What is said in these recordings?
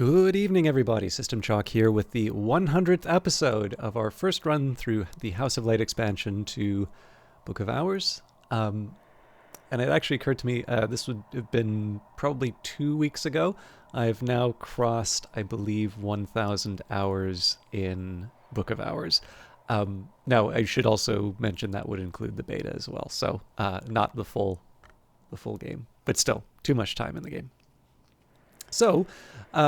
Good evening, everybody. System Chalk here with the 100th episode of our first run through the House of Light expansion to Book of Hours. And it actually occurred to me, this would have been probably 2 weeks ago. I've now crossed, I believe, 1,000 hours in Book of Hours. Now, I should also mention that would include the beta as well. So not the full game, but still too much time in the game. So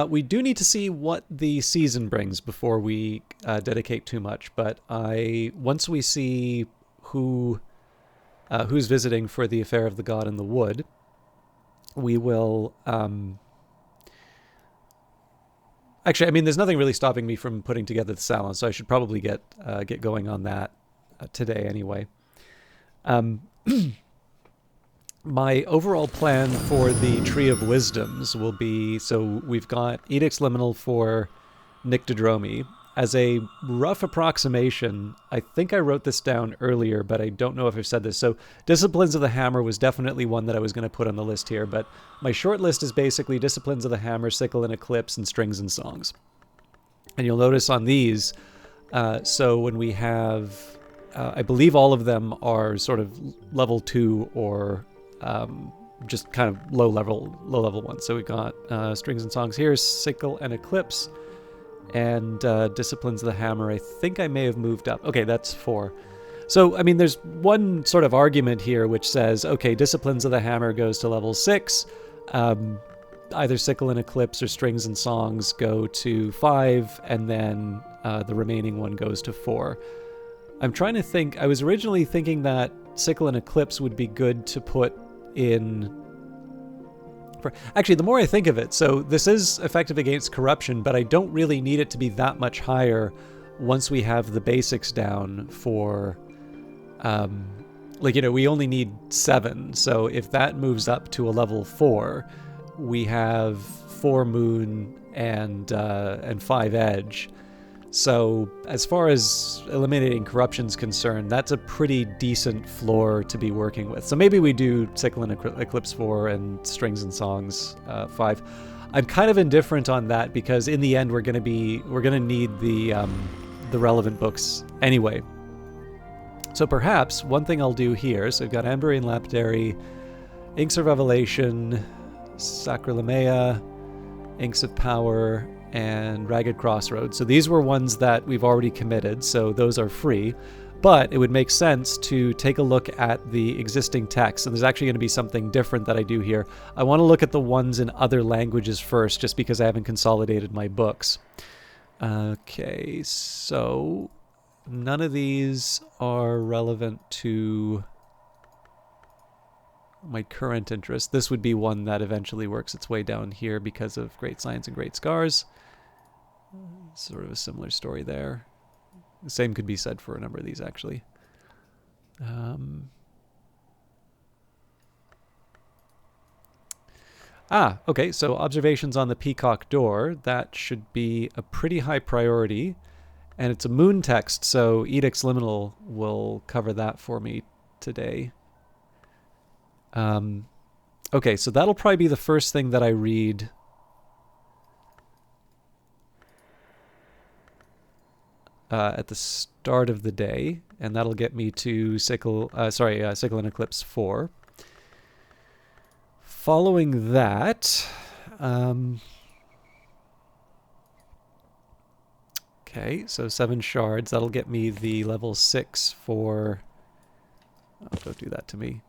we do need to see what the season brings before we dedicate too much. But once we see who's visiting for the Affair of the God in the Wood, we will. Actually, I mean, there's nothing really stopping me from putting together the salon, so I should probably get going on that today anyway. My overall plan for the Tree of Wisdoms will be, so we've got Edicts Liminal for Nyctodromi. As a rough approximation, I think I wrote this down earlier, but I don't know if I've said this. So Disciplines of the Hammer was definitely one that I was going to put on the list here, but my short list is basically Disciplines of the Hammer, Sickle and Eclipse, and Strings and Songs. And you'll notice on these, so when we have, I believe all of them are sort of level 2 or just kind of low level ones. So we got Strings and Songs here, Sickle and Eclipse, and Disciplines of the Hammer. I think I may have moved up. Okay, that's 4. So, I mean, there's one sort of argument here which says, okay, Disciplines of the Hammer goes to level 6. Either Sickle and Eclipse or Strings and Songs go to 5, and then the remaining one goes to 4. I'm trying to think. I was originally thinking that Sickle and Eclipse would be good to put in. Actually, the more I think of it, so this is effective against corruption, but I don't really need it to be that much higher once we have the basics down for, we only need 7. So if that moves up to a level 4, we have 4 moon and 5 edge. So as far as eliminating corruption's concerned, that's a pretty decent floor to be working with. So maybe we do Sickle and Eclipse 4 and Strings and Songs 5. I'm kind of indifferent on that because in the end we're gonna need the relevant books anyway. So perhaps one thing I'll do here. So we've got Amberian Lapidary, Inks of Revelation, Sacralimea, Inks of Power, and Ragged Crossroads. So these were ones that we've already committed, so those are free. But it would make sense to take a look at the existing text, and there's actually going to be something different that I do here. I want to look at the ones in other languages first, just because I haven't consolidated my books. Okay, so none of these are relevant to my current interest. This would be one that eventually works its way down here because of Great Science and Great Scars. Sort of a similar story there. The same could be said for a number of these, actually. Okay, so observations on the Peacock Door. That should be a pretty high priority. And it's a moon text, so Edicts Liminal will cover that for me today. Okay, so that'll probably be the first thing that I read at the start of the day, and that'll get me to Sickle and Eclipse 4. Following that, okay, so 7 shards. That'll get me the level 6 for. Oh, don't do that to me.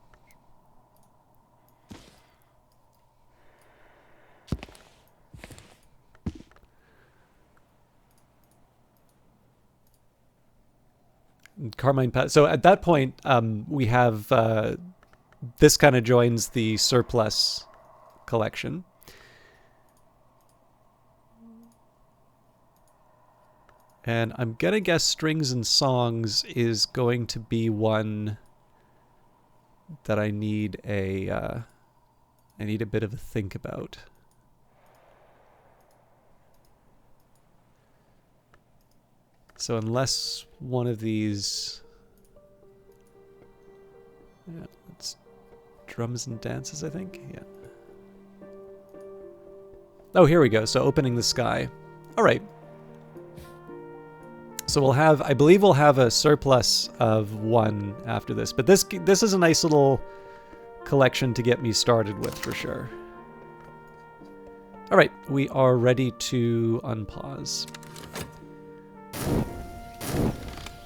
Carmine Path. So at that point, we have this kind of joins the surplus collection. And I'm gonna guess Strings and Songs is going to be one that I need a bit of a think about. So unless one of these, it's drums and dances, I think. Yeah. Oh, here we go. So opening the sky. All right. So we'll have, I believe we'll have a surplus of 1 after this. But this is a nice little collection to get me started with for sure. All right, we are ready to unpause.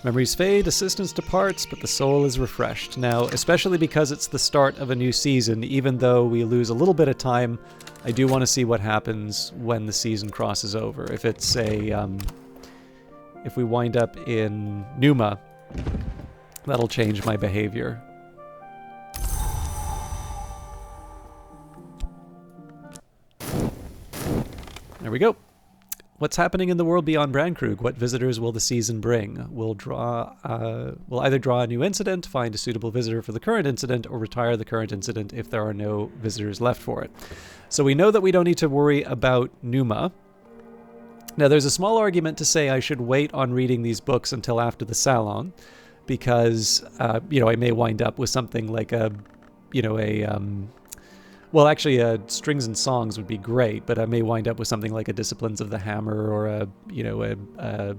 Memories fade, assistance departs, but the soul is refreshed. Now, especially because it's the start of a new season, even though we lose a little bit of time, I do want to see what happens when the season crosses over. If it's a, if we wind up in Numa, that'll change my behavior. There we go. What's happening in the world beyond Brandkrug? What visitors will the season bring? We'll either draw a new incident, find a suitable visitor for the current incident, or retire the current incident if there are no visitors left for it. So we know that we don't need to worry about Numa. Now there's a small argument to say I should wait on reading these books until after the Salon, because you know, I may wind up with something like a, you know, well, actually, Strings and Songs would be great, but I may wind up with something like a Disciplines of the Hammer or a, you know, a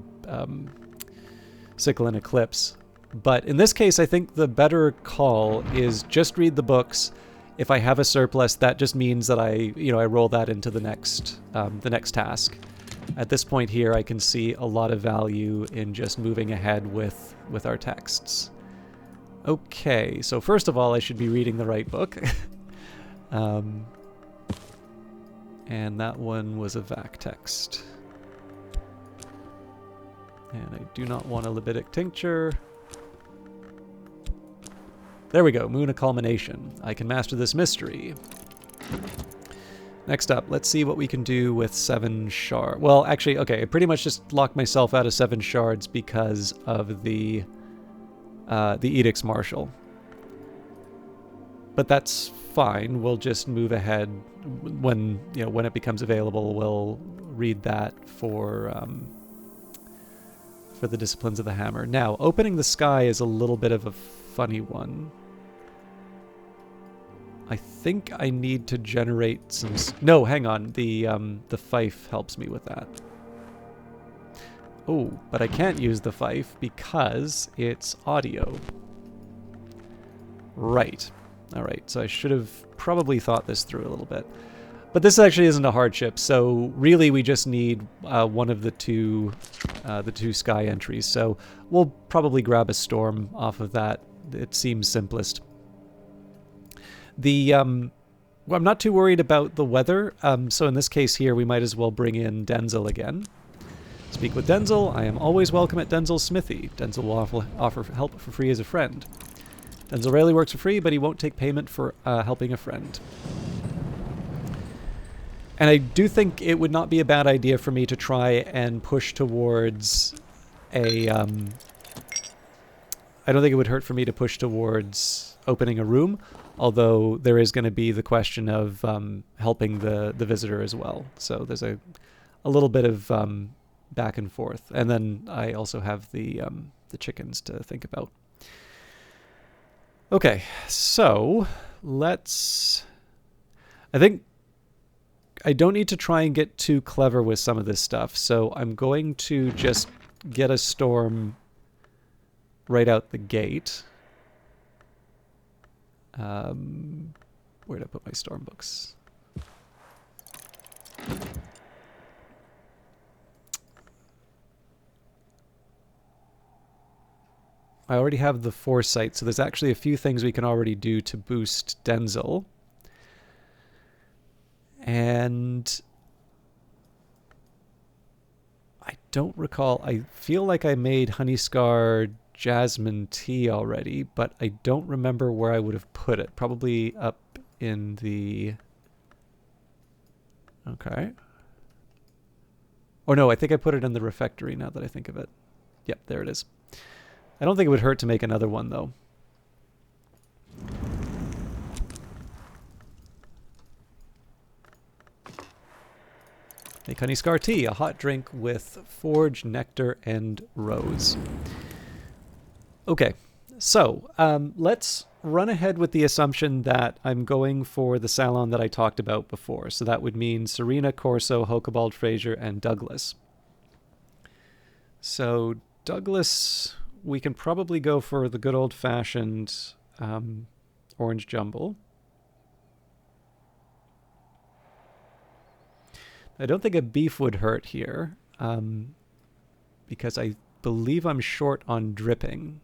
Sickle and Eclipse. But in this case, I think the better call is just read the books. If I have a surplus, that just means that I roll that into the next task. At this point here, I can see a lot of value in just moving ahead with our texts. Okay, so first of all, I should be reading the right book. And that one was a VAC text. And I do not want a libidic tincture. There we go, Moon of Culmination. I can master this mystery. Next up, let's see what we can do with 7 shards. Well, actually, okay, I pretty much just locked myself out of 7 shards because of the Edict's Marshal. But that's fine. We'll just move ahead when it becomes available. We'll read that for the Disciplines of the Hammer. Now, opening the sky is a little bit of a funny one. I think I need to generate some. No, hang on. The fife helps me with that. Oh, but I can't use the fife because it's audio. Right. All right, so I should have probably thought this through a little bit. But this actually isn't a hardship, so really we just need one of the two sky entries. So we'll probably grab a storm off of that. It seems simplest. I'm not too worried about the weather, so in this case here we might as well bring in Denzel again. Speak with Denzel. I am always welcome at Denzel's smithy. Denzel will offer help for free as a friend. Denzel rarely works for free, but he won't take payment for helping a friend. And I do think it would not be a bad idea for me to try and push towards a... I don't think it would hurt for me to push towards opening a room, although there is going to be the question of helping the visitor as well. So there's a little bit of back and forth. And then I also have the chickens to think about. Okay, so let's... I think I don't need to try and get too clever with some of this stuff, so I'm going to just get a storm right out the gate. Where did I put my storm books? I already have the foresight, so there's actually a few things we can already do to boost Denzel. And I don't recall, I feel like I made Honeyscar Jasmine tea already, but I don't remember where I would have put it. Probably up in the... Okay. Or no, I think I put it in the refectory now that I think of it. Yep, there it is. I don't think it would hurt to make another one, though. Make Honeyscar tea, a hot drink with forge, nectar, and rose. Okay, so let's run ahead with the assumption that I'm going for the Salon that I talked about before. So that would mean Serena, Corso, Hokebald, Fraser, and Douglas. So Douglas, we can probably go for the good old-fashioned orange jumble. I don't think a beef would hurt here, because I believe I'm short on dripping.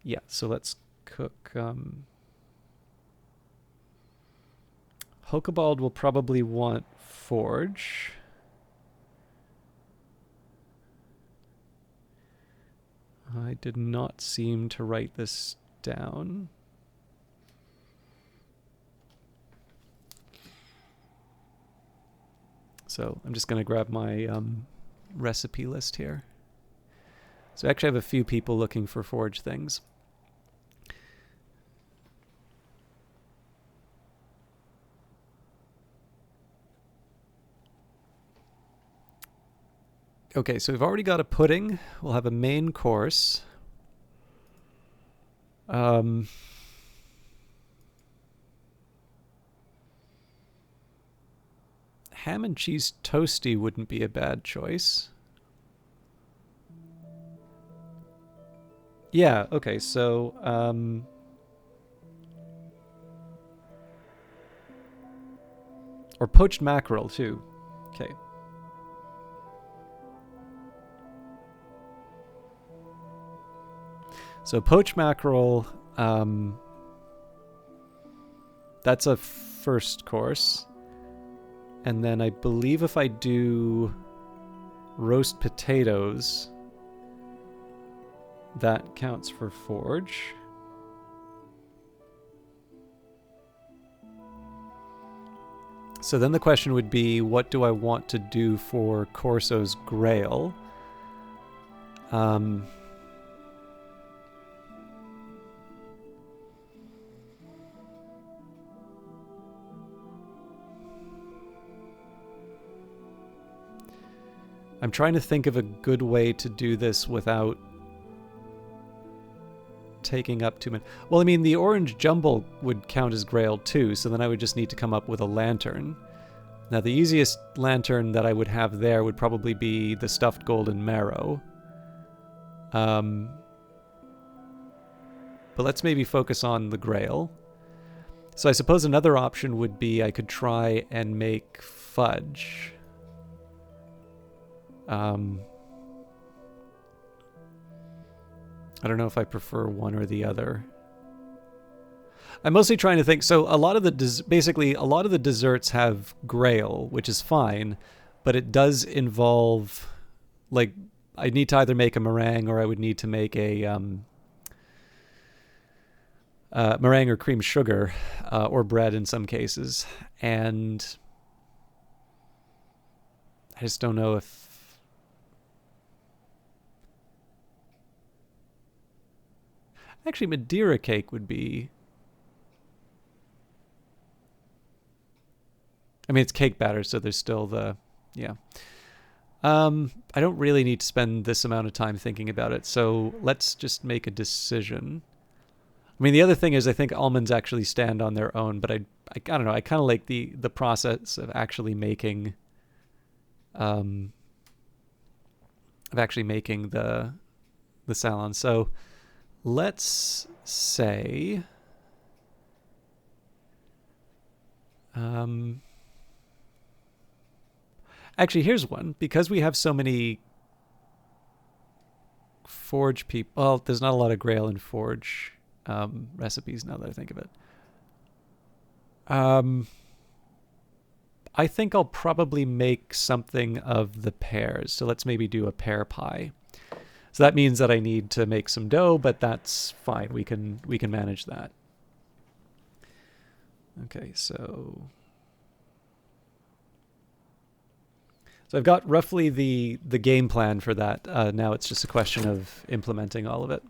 Yeah, so let's cook. Hokebald will probably want forge. I did not seem to write this down. So I'm just going to grab my recipe list here. So I actually have a few people looking for forge things. Okay, so we've already got a pudding. We'll have a main course. Ham and cheese toasty wouldn't be a bad choice. Yeah, okay, so or poached mackerel too. Okay. So poached mackerel, that's a first course. And then I believe if I do roast potatoes, that counts for forge. So then the question would be, what do I want to do for Corso's Grail? I'm trying to think of a good way to do this without taking up too much. Well, I mean, the orange jumble would count as Grail too, so then I would just need to come up with a lantern. Now, the easiest lantern that I would have there would probably be the stuffed golden marrow. But let's maybe focus on the Grail. So I suppose another option would be I could try and make fudge. I don't know if I prefer one or the other. I'm mostly trying to think. So a lot of the basically a lot of the desserts have Grail, which is fine, but it does involve, like, I need to either make a meringue or I would need to make a meringue or cream sugar, or bread in some cases, and I just don't know if. Actually, Madeira cake would be... I mean, it's cake batter, so there's still the... Yeah. I don't really need to spend this amount of time thinking about it, so let's just make a decision. I mean, the other thing is I think almonds actually stand on their own, but I don't know. I kind of like the process of actually making... the Salon. So... let's say, actually, here's one. Because we have so many forge people, well, there's not a lot of Grail and forge recipes now that I think of it. I think I'll probably make something of the pears. So let's maybe do a pear pie. So that means that I need to make some dough, but that's fine. We can manage that. Okay, so I've got roughly the game plan for that. Now it's just a question of implementing all of it.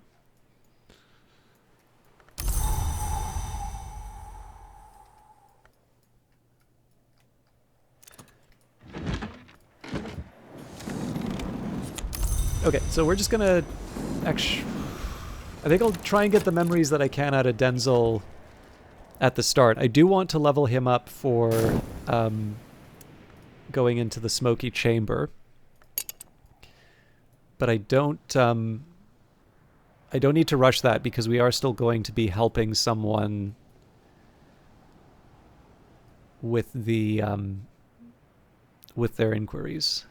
Okay, so we're just gonna I think I'll try and get the memories that I can out of Denzel at the start. I do want to level him up for going into the smoky chamber, but I don't need to rush that because we are still going to be helping someone with the with their inquiries.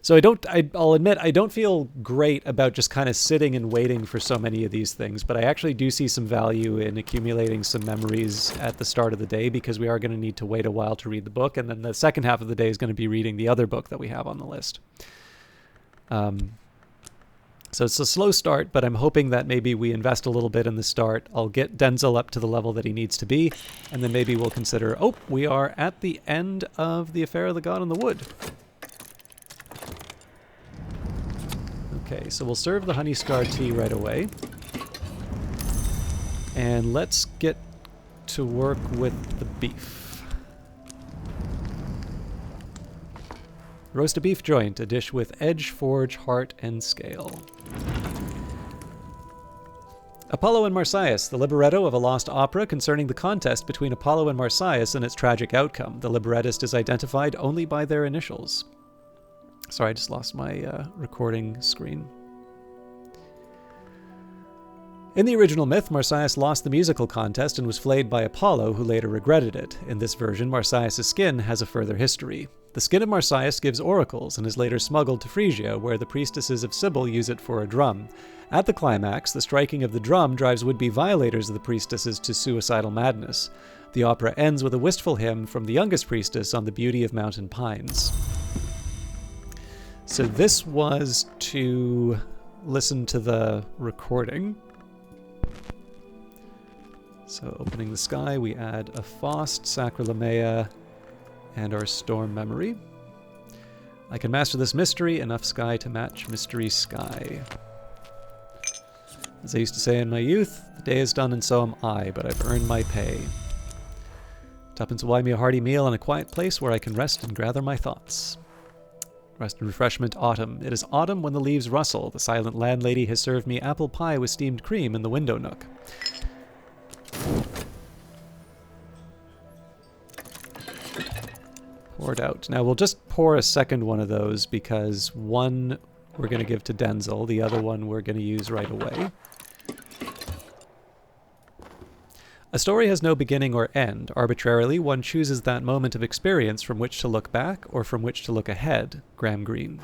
So I'll admit I don't feel great about just kind of sitting and waiting for so many of these things, but I actually do see some value in accumulating some memories at the start of the day because we are going to need to wait a while to read the book, and then the second half of the day is going to be reading the other book that we have on the list. So it's a slow start, but I'm hoping that maybe we invest a little bit in the start. I'll get Denzel up to the level that he needs to be, and then maybe we'll consider, oh, we are at the end of the Affair of the God in the Wood. Okay, so we'll serve the honey scar tea right away. And let's get to work with the beef. Roast a beef joint, a dish with edge, forge, heart, and scale. Apollo and Marsyas, the libretto of a lost opera concerning the contest between Apollo and Marsyas and its tragic outcome. The librettist is identified only by their initials. Sorry, I just lost my recording screen. In the original myth, Marsyas lost the musical contest and was flayed by Apollo, who later regretted it. In this version, Marsyas' skin has a further history. The skin of Marsyas gives oracles and is later smuggled to Phrygia, where the priestesses of Cybele use it for a drum. At the climax, the striking of the drum drives would-be violators of the priestesses to suicidal madness. The opera ends with a wistful hymn from the youngest priestess on the beauty of mountain pines. So this was to listen to the recording. So opening the sky, we add a Faust, Sacralamea, and our storm memory. I can master this mystery, enough sky to match mystery sky. As I used to say in my youth, the day is done and so am I, but I've earned my pay. Tuppence will buy me a hearty meal in a quiet place where I can rest and gather my thoughts. Rest and refreshment, autumn. It is autumn when the leaves rustle. The silent landlady has served me apple pie with steamed cream in the window nook. Poured out. Now we'll just pour a second one of those because one we're going to give to Denzel, the other one we're going to use right away. A story has no beginning or end. Arbitrarily, one chooses that moment of experience from which to look back or from which to look ahead. Graham Greene.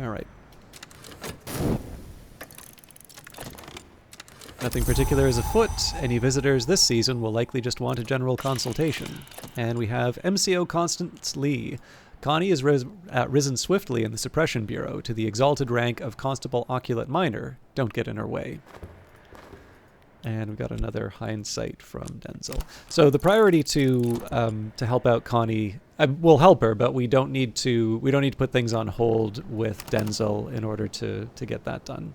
All right. Nothing particular is afoot. Any visitors this season will likely just want a general consultation. And we have MCO Constance Lee. Connie has risen swiftly in the Suppression Bureau to the exalted rank of Constable Oculate Minor. Don't get in her way. And we've got another hindsight from Denzel. So the priority to help out Connie, we'll help her, but we don't need to put things on hold with Denzel in order to get that done.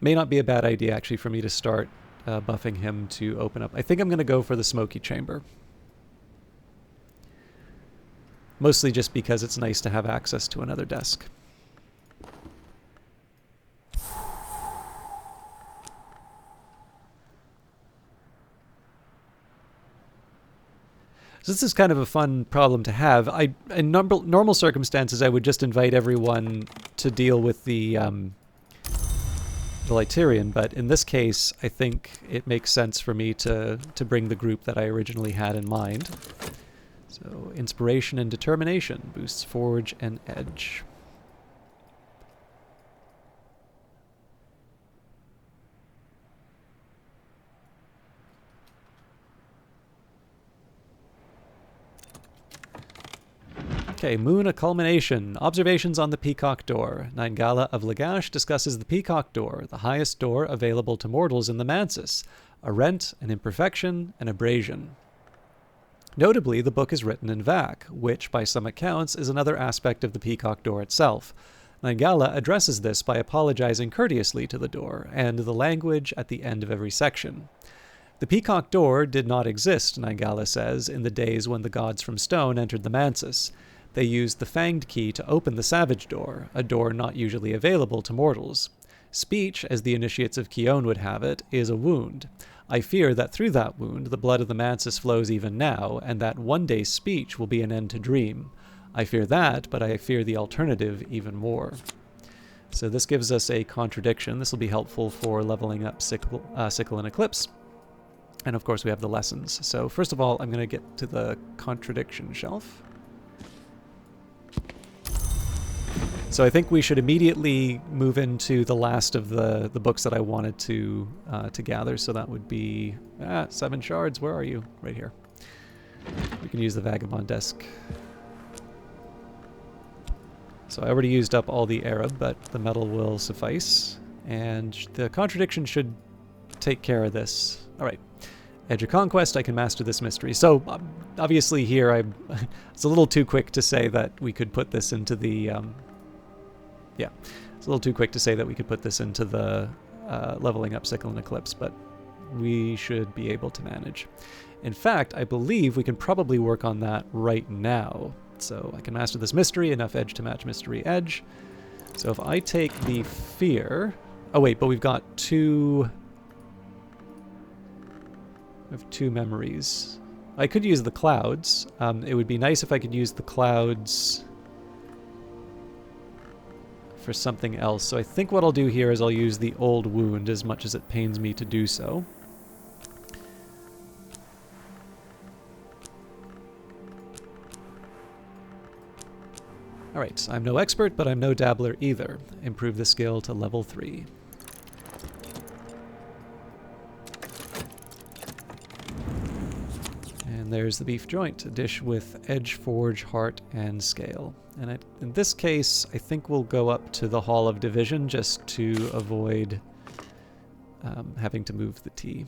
May not be a bad idea, actually, for me to start buffing him to open up. I think I'm going to go for the Smoky Chamber. Mostly just because it's nice to have access to another desk. So this is kind of a fun problem to have. In normal circumstances, I would just invite everyone to deal with the Lytirian, but in this case, I think it makes sense for me to bring the group that I originally had in mind. So, Inspiration and Determination boosts Forge and Edge. Okay, Moon, a culmination. Observations on the Peacock Door. Naingala of Lagash discusses the Peacock Door, the highest door available to mortals in the Mansis. A rent, an imperfection, an abrasion. Notably, the book is written in Vac, which, by some accounts, is another aspect of the Peacock Door itself. Nigala addresses this by apologizing courteously to the door, and the language at the end of every section. The peacock door did not exist, Nigala says, in the days when the gods from stone entered the mansis. They used the fanged key to open the savage door, a door not usually available to mortals. Speech, as the initiates of Kion would have it, is a wound. I fear that through that wound the blood of the mansis flows even now, and that one day speech will be an end to dream. I fear that, but I fear the alternative even more. So this gives us a contradiction. This will be helpful for leveling up Sickle and Eclipse. And of course we have the lessons. So first of all, I'm going to get to the contradiction shelf. So I think we should immediately move into the last of the books that I wanted to gather. So that would be 7 shards. Where are you? Right here. We can use the Vagabond desk. So I already used up all the Arab, but the metal will suffice. And the contradiction should take care of this. All right. Edge of Conquest, I can master this mystery. So obviously here, it's a little too quick to say that we could put this into the... yeah, it's a little too quick to say that we could put this into the leveling up Sickle and Eclipse, but we should be able to manage. In fact, I believe we can probably work on that right now. So I can master this mystery, enough edge to match mystery edge. So if I take the fear... Oh wait, but we've got two... We have 2 memories. I could use the clouds. It would be nice if I could use the clouds for something else. So I think what I'll do here is I'll use the old wound as much as it pains me to do so. Alright, I'm no expert, but I'm no dabbler either. Improve the skill to level 3. And there's the beef joint, a dish with edge, forge, heart, and scale. And in this case, I think we'll go up to the Hall of Division just to avoid having to move the tea.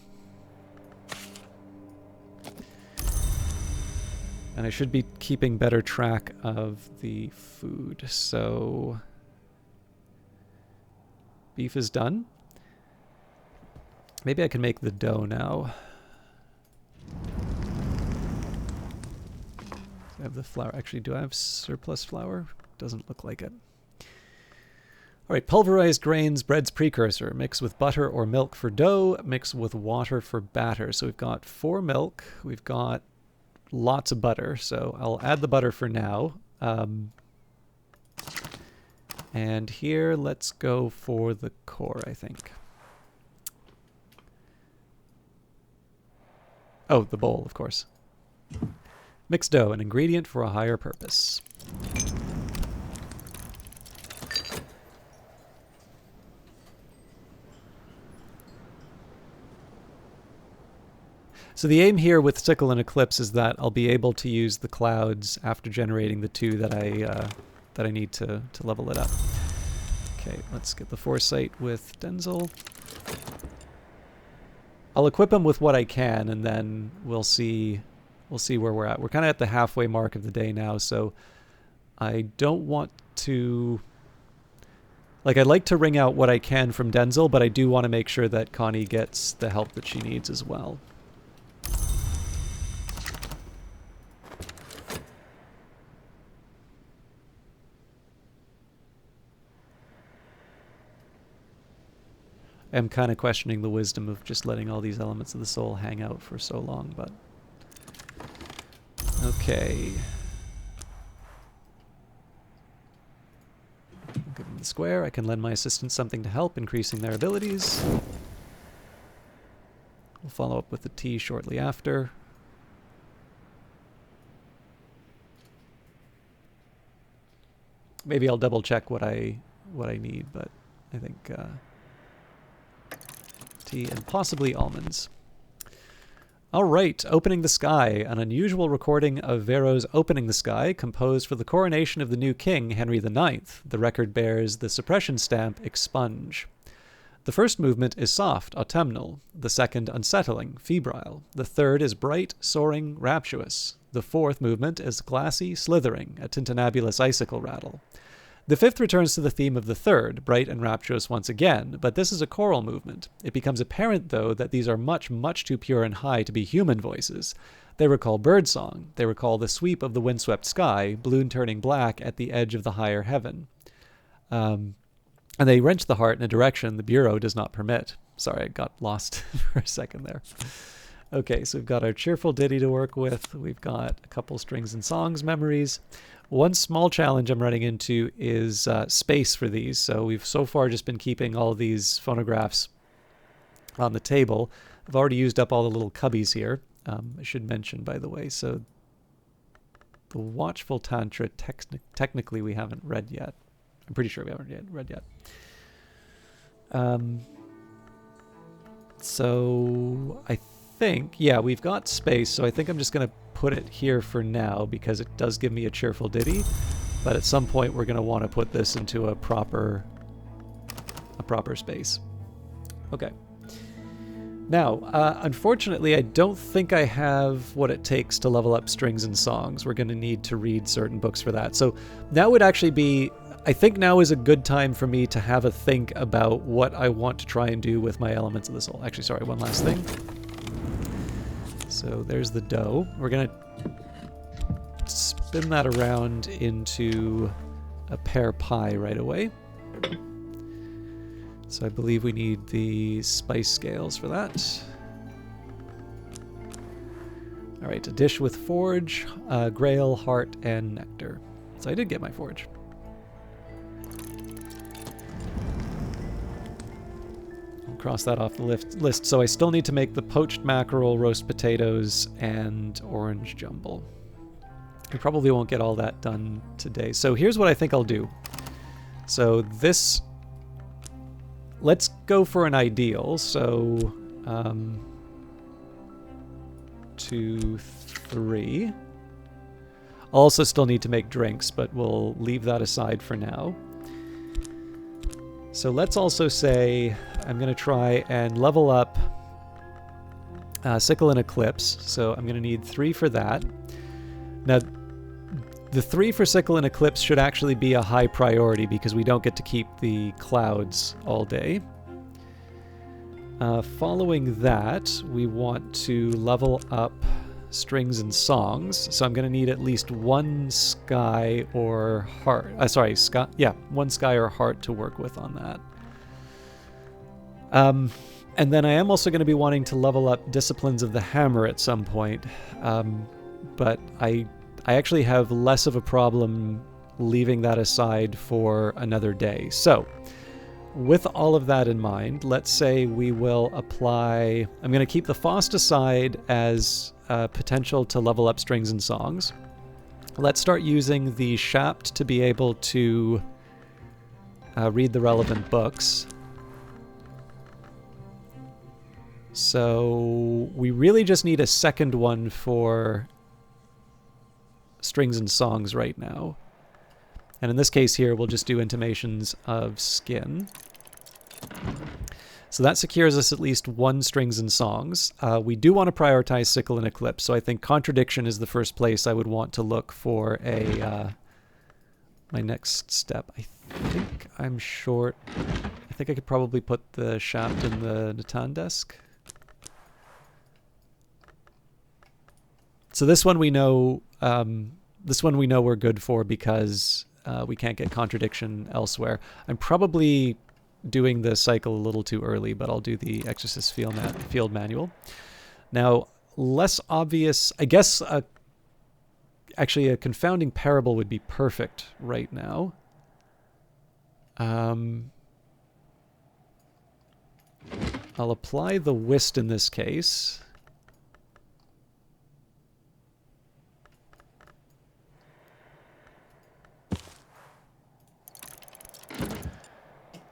And I should be keeping better track of the food. So beef is done. Maybe I can make the dough now. I have the flour. Actually, do I have surplus flour? Doesn't look like it. All right, pulverized grains, bread's precursor. Mix with butter or milk for dough. Mix with water for batter. So we've got 4 milk. We've got lots of butter. So I'll add the butter for now. And here, let's go for the core, I think. Oh, the bowl, of course. Mixed dough, an ingredient for a higher purpose. So the aim here with Sickle and Eclipse is that I'll be able to use the clouds after generating the 2 that I need to level it up. Okay, let's get the Foresight with Denzel. I'll equip him with what I can, and then we'll see where we're at. We're kind of at the halfway mark of the day now, so I don't want to... Like, I'd like to wring out what I can from Denzel, but I do want to make sure that Connie gets the help that she needs as well. I'm kind of questioning the wisdom of just letting all these elements of the soul hang out for so long, but... Okay. Give them the square. I can lend my assistants something to help, increasing their abilities. We'll follow up with the tea shortly after. Maybe I'll double check what I need, but I think tea and possibly almonds. All right, Opening the Sky, an unusual recording of Vero's Opening the Sky, composed for the coronation of the new king, Henry IX. The record bears the suppression stamp Expunge. The first movement is soft, autumnal. The second, unsettling, febrile. The third is bright, soaring, rapturous. The fourth movement is glassy, slithering, a tintinnabulous icicle rattle. The fifth returns to the theme of the third, bright and rapturous once again, but this is a choral movement. It becomes apparent, though, that these are much, much too pure and high to be human voices. They recall birdsong. They recall the sweep of the windswept sky, blue turning black at the edge of the higher heaven. And they wrench the heart in a direction the bureau does not permit. Sorry, I got lost for a second there. Okay, so we've got our cheerful ditty to work with. We've got a couple strings and songs memories. One small challenge I'm running into is space for these. So we've so far just been keeping all these phonographs on the table. I've already used up all the little cubbies here. I should mention, by the way, so the Watchful Tantra, technically we haven't read yet. I'm pretty sure we haven't read yet. So I think, yeah, we've got space, so I think I'm just going to put it here for now because it does give me a cheerful ditty, but at some point we're going to want to put this into a proper space. Okay. Now, unfortunately, I don't think I have what it takes to level up strings and songs. We're going to need to read certain books for that. So now would actually be, I think now is a good time for me to have a think about what I want to try and do with my elements of the soul. Actually, sorry, one last thing. So there's the dough. We're going to spin that around into a pear pie right away. So I believe we need the spice scales for that. All right, a dish with forge, grail, heart, and nectar. So I did get my forge. I'll cross that off the list. So I still need to make the poached mackerel, roast potatoes, and orange jumble. I probably won't get all that done today. So here's what I think I'll do. So this... Let's go for an ideal. So, 2, 3. I'll also still need to make drinks, but we'll leave that aside for now. So let's also say I'm going to try and level up Sickle and Eclipse. So I'm going to need 3 for that. Now, the 3 for Sickle and Eclipse should actually be a high priority because we don't get to keep the clouds all day. Following that, we want to level up strings and songs. So I'm going to need at least 1 sky or heart. One sky or heart to work with on that. And then I am also going to be wanting to level up Disciplines of the Hammer at some point. But I actually have less of a problem leaving that aside for another day. So, with all of that in mind, let's say we will apply... I'm going to keep the Faust aside as potential to level up strings and songs. Let's start using the Shapt to be able to read the relevant books. So, we really just need a second one for strings and songs right now. And in this case here, we'll just do intimations of skin. So that secures us at least 1 strings and songs. We do want to prioritize Sickle and Eclipse, so I think Contradiction is the first place I would want to look for my next step. I think I'm short. I think I could probably put the Shaft in the Natan desk. So this one we know we're good for because we can't get Contradiction elsewhere. I'm probably doing the cycle a little too early, but I'll do the Exorcist field manual. Now, less obvious, I guess, actually a confounding parable would be perfect right now. I'll apply the Whist in this case.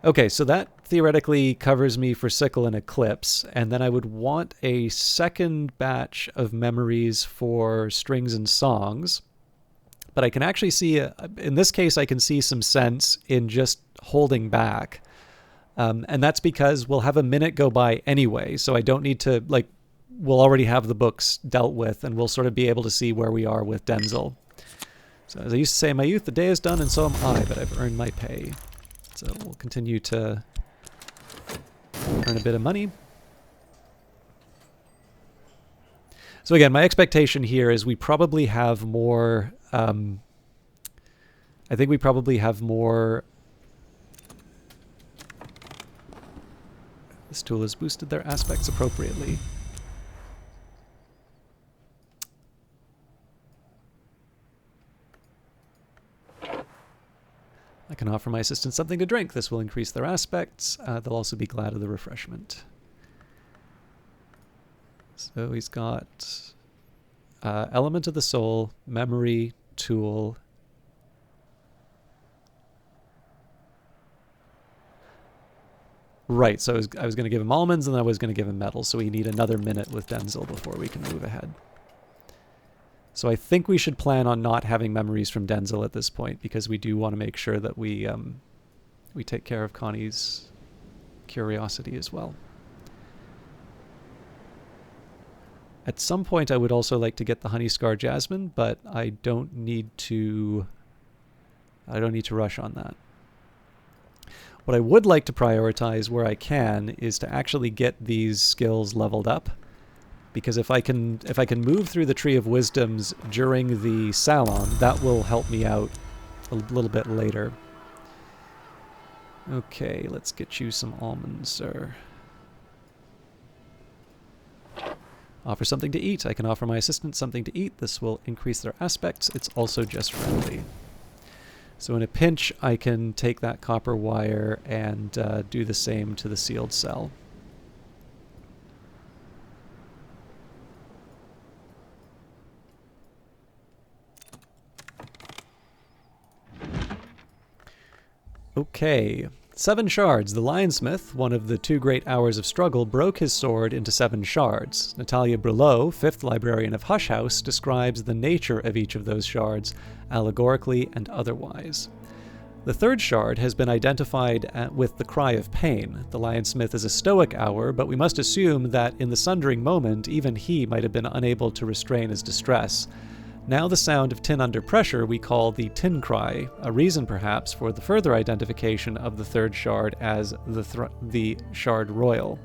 Okay, so that theoretically covers me for Sickle and Eclipse, and then I would want a second batch of memories for strings and songs. But I can actually see, in this case, I can see some sense in just holding back. And that's because we'll have a minute go by anyway, so I don't need to, we'll already have the books dealt with, and we'll sort of be able to see where we are with Denzel. So as I used to say in my youth, the day is done and so am I, but I've earned my pay. So we'll continue to earn a bit of money. So again, my expectation here is we probably have more, I think we probably have more. This tool has boosted their aspects appropriately. I can offer my assistants something to drink. This will increase their aspects. They'll also be glad of the refreshment. So he's got element of the soul, memory, tool. Right, so I was going to give him almonds and then I was going to give him metal, so we need another minute with Denzel before we can move ahead. So I think we should plan on not having memories from Denzel at this point, because we do want to make sure that we take care of Connie's curiosity as well. At some point I would also like to get the Honey Scar Jasmine, but I don't need to rush on that. What I would like to prioritize where I can is to actually get these skills leveled up. Because if I can move through the Tree of Wisdoms during the salon, that will help me out a little bit later. Okay, let's get you some almonds, sir. Offer something to eat. I can offer my assistant something to eat. This will increase their aspects. It's also just friendly. So in a pinch, I can take that copper wire and do the same to the sealed cell. Okay, 7 shards. The Lionsmith, one of the 2 great hours of struggle, broke his sword into 7 shards. Natalia Brulot, 5th librarian of Hush House, describes the nature of each of those shards, allegorically and otherwise. The 3rd shard has been identified with the Cry of Pain. The Lionsmith is a stoic hour, but we must assume that in the sundering moment, even he might have been unable to restrain his distress. Now the sound of tin under pressure we call the tin cry, a reason perhaps for the further identification of the 3rd shard as the shard royal.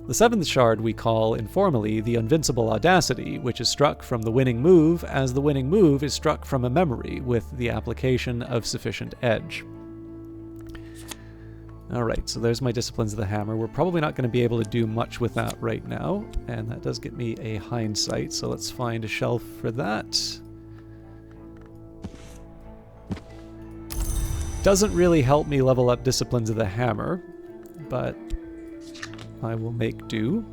The 7th shard we call informally the invincible audacity, which is struck from the winning move, as the winning move is struck from a memory with the application of sufficient edge. Alright, so there's my Disciplines of the Hammer. We're probably not going to be able to do much with that right now, and that does get me a hindsight, so let's find a shelf for that. Doesn't really help me level up Disciplines of the Hammer, but I will make do.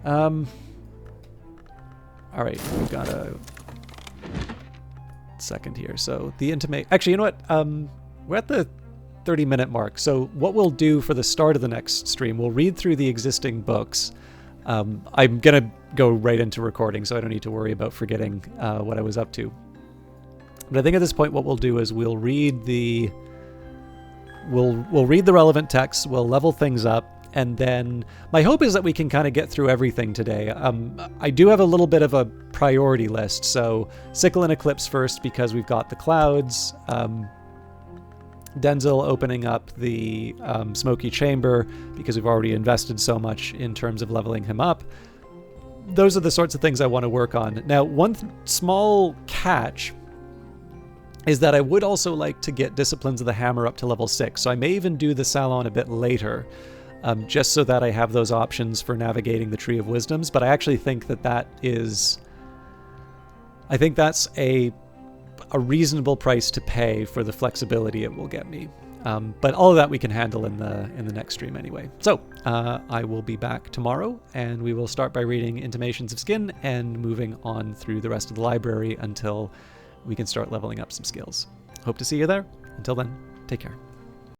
Alright, we've got a second here. So the intimate... Actually, you know what? We're at the 30-minute mark. So what we'll do for the start of the next stream, we'll read through the existing books. I'm going to go right into recording, so I don't need to worry about forgetting what I was up to. But I think at this point what we'll do is we'll read the... We'll read the relevant texts, we'll level things up, and then my hope is that we can kind of get through everything today. I do have a little bit of a priority list, so Sickle and Eclipse first because we've got the clouds, Denzel opening up the Smoky Chamber because we've already invested so much in terms of leveling him up. Those are the sorts of things I want to work on. Now, one small catch is that I would also like to get Disciplines of the Hammer up to level 6, so I may even do the Salon a bit later, just so that I have those options for navigating the Tree of Wisdoms, but I actually think that is... I think that's a reasonable price to pay for the flexibility it will get me. But all of that we can handle in the next stream anyway. So, I will be back tomorrow, and we will start by reading Intimations of Skin and moving on through the rest of the library until we can start leveling up some skills. Hope to see you there. Until then, take care.